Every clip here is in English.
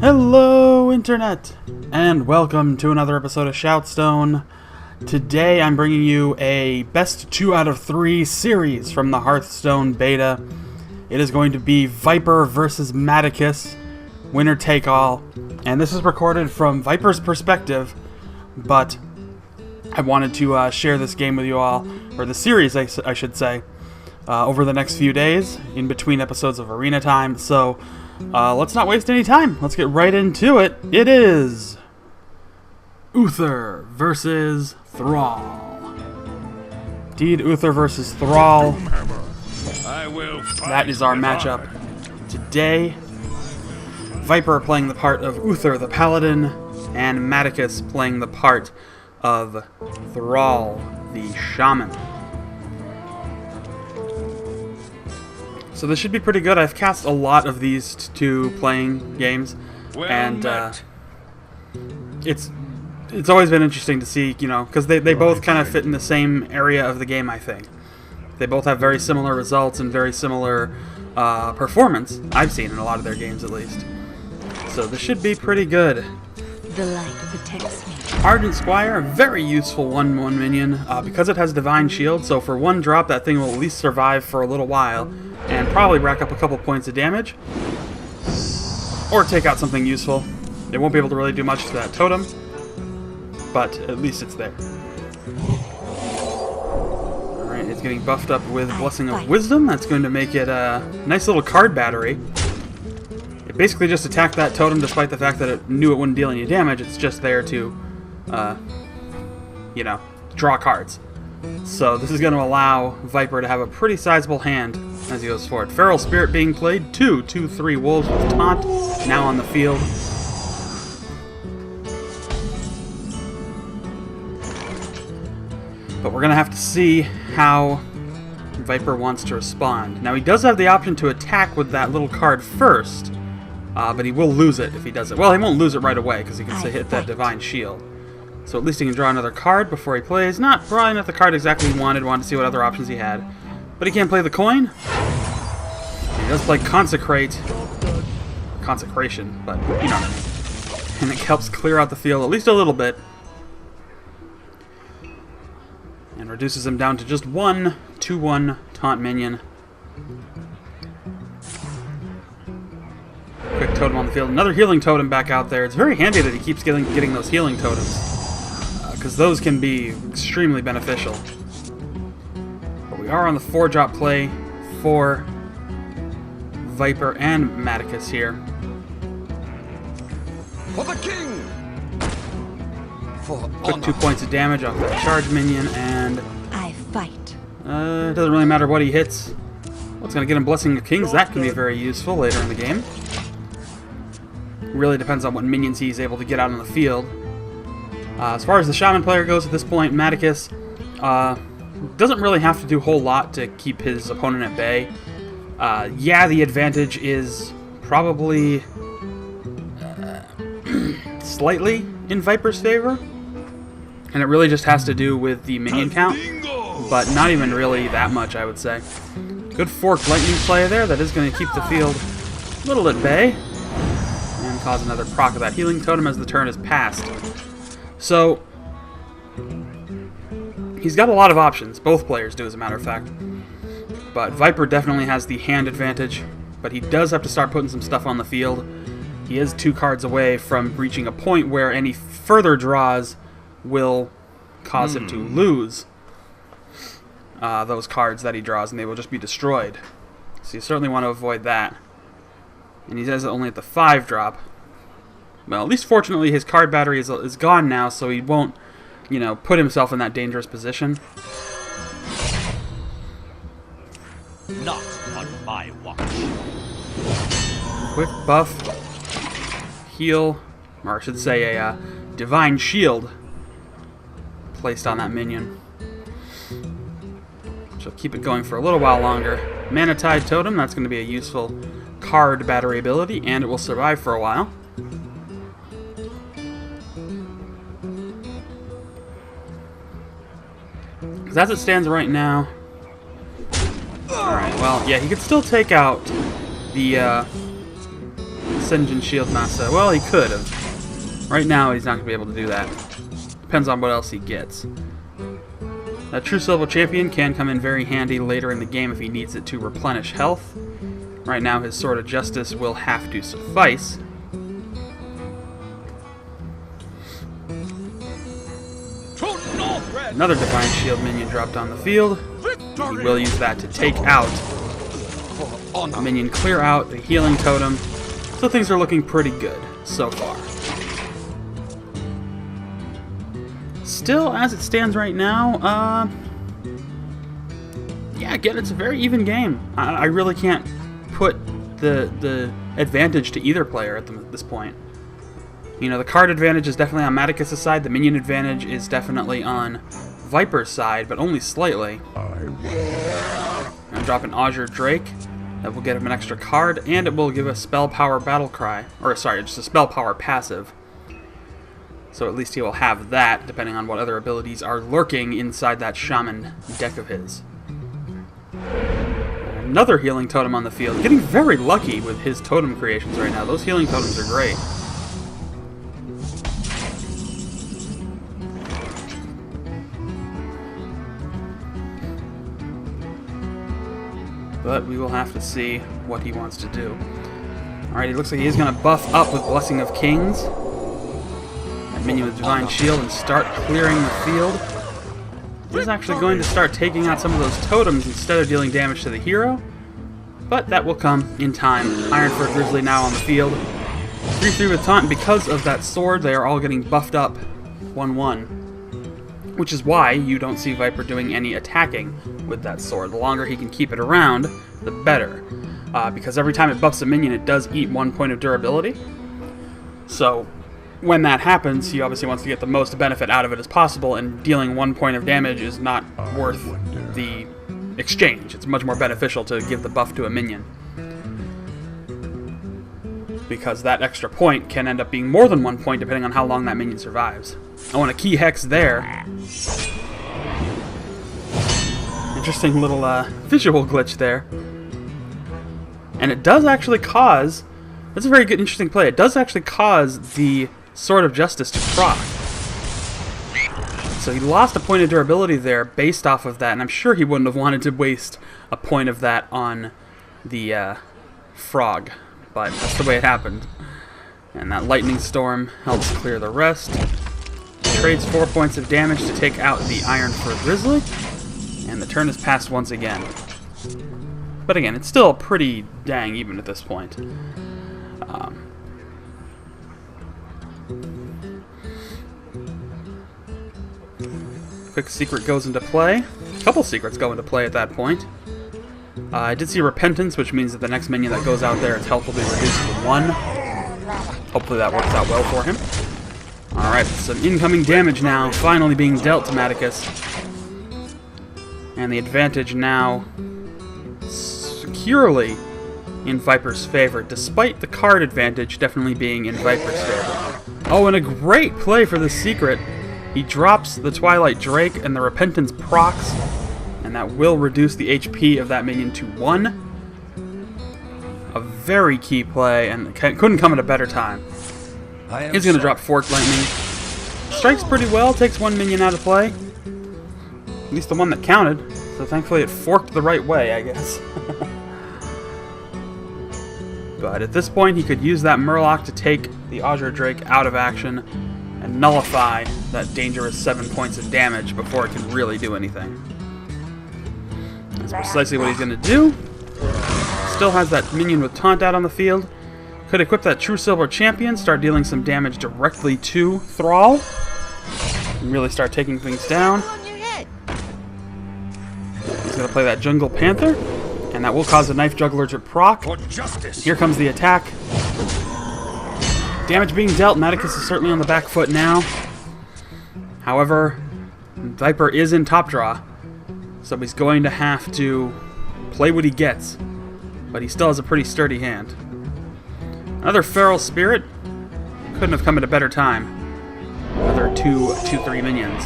Hello, Internet, and welcome to another episode of ShoutStone. Today I'm bringing you a best 2 out of 3 series from the Hearthstone beta. It is going to be Viper versus Matticus, winner take all, and this is recorded from Viper's perspective, but I wanted to share this game with you all, or the series I should say, over the next few days, in between episodes of Arena Time, so let's not waste any time. Let's get right into it. It is Uther versus Thrall. Indeed, Uther versus Thrall. That is our matchup today. Viper playing the part of Uther the Paladin, and Matticus playing the part of Thrall the Shaman. So this should be pretty good. I've cast a lot of these two playing games, and it's always been interesting to see, you know, because they both kind of fit in the same area of the game, I think. They both have very similar results and very similar performance, I've seen in a lot of their games at least. So this should be pretty good. The light protects me. Ardent Squire, very useful 1/1 minion, because it has Divine Shield, so for 1 drop that thing will at least survive for a little while, and probably rack up a couple points of damage, or take out something useful. It won't be able to really do much to that totem, but at least it's there. Alright, it's getting buffed up with Blessing of Wisdom. That's going to make it a nice little card battery. It basically just attacked that totem despite the fact that it knew it wouldn't deal any damage. It's just there to, you know, draw cards. So this is going to allow Viper to have a pretty sizable hand as he goes forward. Feral Spirit being played, 2/3 Wolves with Taunt now on the field. But we're going to have to see how Viper wants to respond. Now he does have the option to attack with that little card first, but he will lose it if he does it. Well, he won't lose it right away because he can hit that Divine Shield. So at least he can draw another card before he plays. Probably not the card exactly he wanted to see what other options he had. But he can't play the coin. He does play Consecration, but you know what I mean. And it helps clear out the field at least a little bit. And reduces him down to just 1 2/1 taunt minion. Quick totem on the field. Another healing totem back out there. It's very handy that he keeps getting those healing totems, because those can be extremely beneficial. But we are on the 4-drop play for Viper and Matticus here. For the king! For Quick 2 points of damage off that charge minion, and I fight. it doesn't really matter what he hits. What's going to get him Blessing of Kings? That can be very useful later in the game. Really depends on what minions he's able to get out on the field. As far as the Shaman player goes at this point, Matticus doesn't really have to do a whole lot to keep his opponent at bay. Yeah, the advantage is probably slightly in Viper's favor, and it really just has to do with the minion count, but not even really that much, I would say. Good forked lightning play there. That is going to keep the field a little at bay, and cause another proc of that healing totem as the turn is passed. So he's got a lot of options. Both players do, as a matter of fact. But Viper definitely has the hand advantage, but he does have to start putting some stuff on the field. He is 2 cards away from reaching a point where any further draws will cause him to lose those cards that he draws, and they will just be destroyed. So you certainly want to avoid that. And he does it only at the 5-drop. Well, at least fortunately his card battery is gone now, so he won't, you know, put himself in that dangerous position. not on my watch. Quick buff, heal, or I should say a Divine Shield placed on that minion. She'll keep it going for a little while longer. Mana Tide Totem, that's going to be a useful card battery ability, and it will survive for a while. Because as it stands right now... Alright, well, yeah, he could still take out the Sinjin Shield Master. Well, he could have. Right now, he's not going to be able to do that. Depends on what else he gets. That True Silver Champion can come in very handy later in the game if he needs it to replenish health. Right now, his Sword of Justice will have to suffice. Another Divine Shield minion dropped on the field. He will use that to take out the minion, clear out the healing totem. So things are looking pretty good so far. Still, as it stands right now, yeah, again, it's a very even game. I really can't put the advantage to either player at this point. You know, the card advantage is definitely on Matticus' side. The minion advantage is definitely on Viper's side, but only slightly. I'm dropping Azure Drake. That will get him an extra card, and it will give a Spell Power Battle Cry. Or, sorry, just a Spell Power passive. So at least he will have that, depending on what other abilities are lurking inside that Shaman deck of his. Another healing totem on the field. Getting very lucky with his totem creations right now. Those healing totems are great. But we will have to see what he wants to do. Alright, it looks like he's going to buff up with Blessing of Kings. That minion with Divine Shield and start clearing the field. He's actually going to start taking out some of those totems instead of dealing damage to the hero. But that will come in time. Ironfur Grizzly now on the field. 3-3 with taunt. Because of that sword, they are all getting buffed up 1-1. Which is why you don't see Viper doing any attacking with that sword. The longer he can keep it around, the better. Because every time it buffs a minion, it does eat 1 point of durability. So when that happens, he obviously wants to get the most benefit out of it as possible, and dealing 1 point of damage is not worth the exchange. It's much more beneficial to give the buff to a minion, because that extra point can end up being more than 1 point depending on how long that minion survives. I want a key hex there. Interesting little visual glitch there. And it does actually cause... That's a very good, interesting play. It does actually cause the Sword of Justice to proc. So he lost a point of durability there based off of that, and I'm sure he wouldn't have wanted to waste a point of that on the frog. But that's the way it happened. And that Lightning Storm helps clear the rest. Trades 4 points of damage to take out the Ironfur Grizzly. And the turn is passed once again. But again, it's still pretty dang even at this point. Quick secret goes into play. A couple secrets go into play at that point. I did see Repentance, which means that the next minion that goes out there, its health will be reduced to 1. Hopefully that works out well for him. Alright, some incoming damage now, finally being dealt to Matticus. And the advantage now securely in Viper's favor, despite the card advantage definitely being in Viper's favor. Oh, and a great play for the secret. He drops the Twilight Drake and the Repentance procs, and that will reduce the HP of that minion to 1. A very key play, and couldn't come at a better time. He's going to drop Forked Lightning. Strikes pretty well, takes 1 minion out of play. At least the one that counted, so thankfully it forked the right way, I guess. But at this point, he could use that Murloc to take the Azure Drake out of action and nullify that dangerous 7 points of damage before it can really do anything. That's precisely what he's going to do. Still has that minion with taunt out on the field. Could equip that True Silver Champion, start dealing some damage directly to Thrall, and really start taking things down. He's going to play that Jungle Panther, and that will cause a Knife Juggler to proc. Here comes the attack. Damage being dealt. Matticus is certainly on the back foot now. However, Viper is in top draw, so he's going to have to play what he gets. But he still has a pretty sturdy hand. Another Feral Spirit. Couldn't have come at a better time. Another 2/3 minions.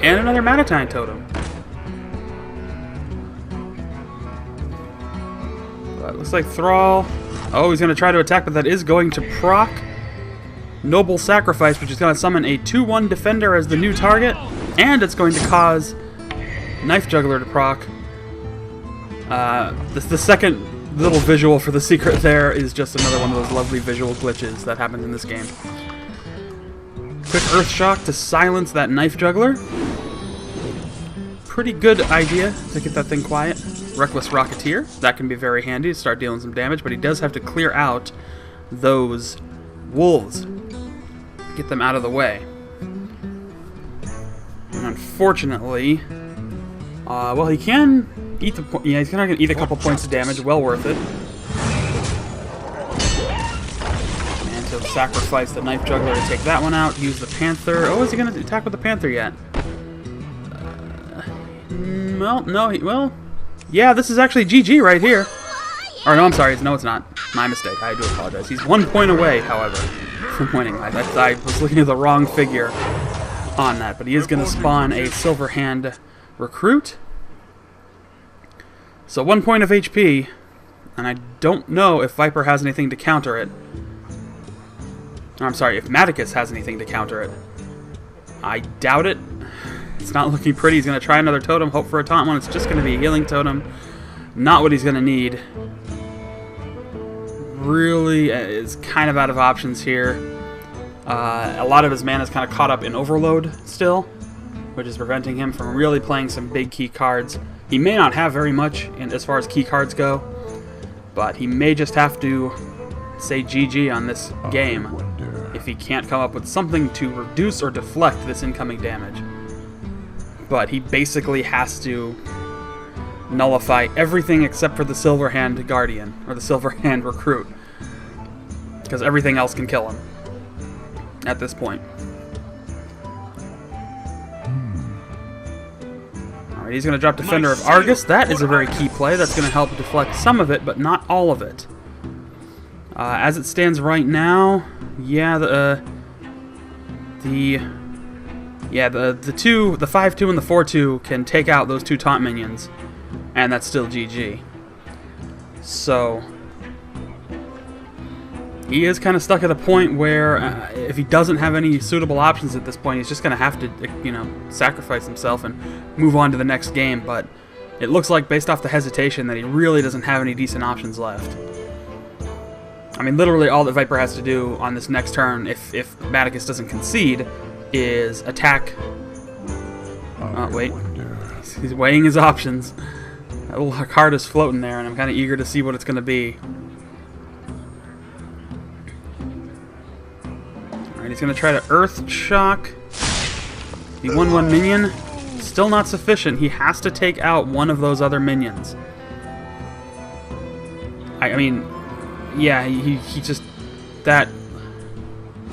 And another Matitine Totem. But it looks like Thrall Oh, he's going to try to attack, but that is going to proc Noble Sacrifice, which is going to summon a 2/1 Defender as the new target, and it's going to cause Knife Juggler to proc. The second little visual for the secret there is just another one of those lovely visual glitches that happens in this game. Quick Earth Shock to silence that Knife Juggler. Pretty good idea to get that thing quiet. Reckless Rocketeer, that can be very handy to start dealing some damage, but he does have to clear out those wolves. Get them out of the way. And unfortunately, well, he can eat the yeah, he's gonna eat a couple points of damage, well worth it. And he'll sacrifice the Knife Juggler to take that one out, use the Panther. Oh, is he gonna attack with the Panther yet? Well, no, well, yeah, this is actually GG right here. Or no, I'm sorry, no, it's not. My mistake, I do apologize. He's 1 point away, however, from winning. I was looking at the wrong figure on that, but he is going to spawn a Silver Hand Recruit. So 1 point of HP, and I don't know if Viper has anything to counter it. I'm sorry, if Matticus has anything to counter it. I doubt it. It's not looking pretty. He's going to try another totem, hope for a taunt one. It's just going to be a healing totem. Not what he's going to need. Really is kind of out of options here. A lot of his mana is kind of caught up in Overload still, which is preventing him from really playing some big key cards. He may not have very much as far as key cards go, but he may just have to say GG on this game if he can't come up with something to reduce or deflect this incoming damage. But he basically has to nullify everything except for the Silver Hand Guardian, or the Silver Hand Recruit, because everything else can kill him at this point. Alright, he's going to drop Defender of Argus. That is a very key play. That's going to help deflect some of it, but not all of it. As it stands right now, yeah, the 5/2 and the 4/2 can take out those 2 taunt minions, and that's still GG. So he is kind of stuck at a point where if he doesn't have any suitable options at this point, he's just going to have to, sacrifice himself and move on to the next game. But it looks like, based off the hesitation, that he really doesn't have any decent options left. I mean, literally all that Viper has to do on this next turn, if Matticus doesn't concede, is attack. Oh, wait. He's weighing his options. That little card is floating there, and I'm kind of eager to see what it's going to be. Alright, he's going to try to Earth Shock the 1/1 minion. Still not sufficient. He has to take out one of those other minions. I mean, yeah, he just... That...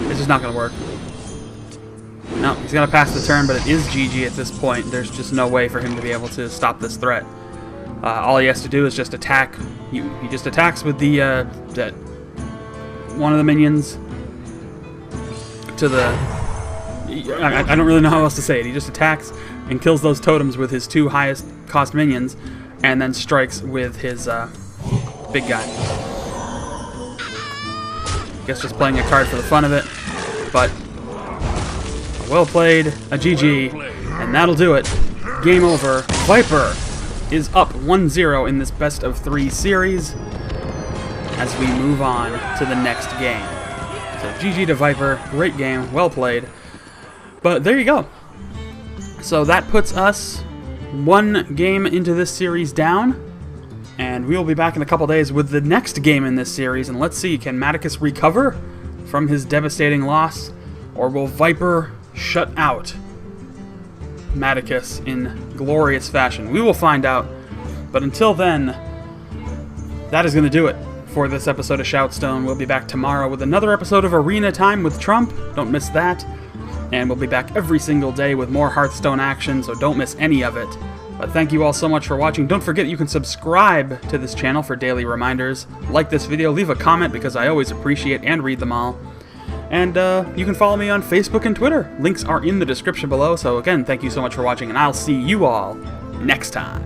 It's just not going to work. No, he's going to pass the turn, but it is GG at this point. There's just no way for him to be able to stop this threat. All he has to do is just attack. He just attacks with the that one of the minions to the... I don't really know how else to say it. He just attacks and kills those totems with his 2 highest cost minions, and then strikes with his big guy. Guess just playing a card for the fun of it, but well played, a GG, and that'll do it. Game over. Viper is up 1-0 in this best of 3 series as we move on to the next game. So GG to Viper, great game, well played. But there you go. So that puts us 1 game into this series down, and we'll be back in a couple days with the next game in this series, and let's see, can Matticus recover from his devastating loss, or will Viper shut out Matticus in glorious fashion? We will find out, but until then, that is going to do it for this episode of Shoutstone. We'll be back tomorrow with another episode of Arena Time with Trump. Don't miss that. And we'll be back every single day with more Hearthstone action, so don't miss any of it. But thank you all so much for watching. Don't forget you can subscribe to this channel for daily reminders. Like this video, leave a comment because I always appreciate and read them all. And you can follow me on Facebook and Twitter. Links are in the description below. So again, thank you so much for watching, and I'll see you all next time.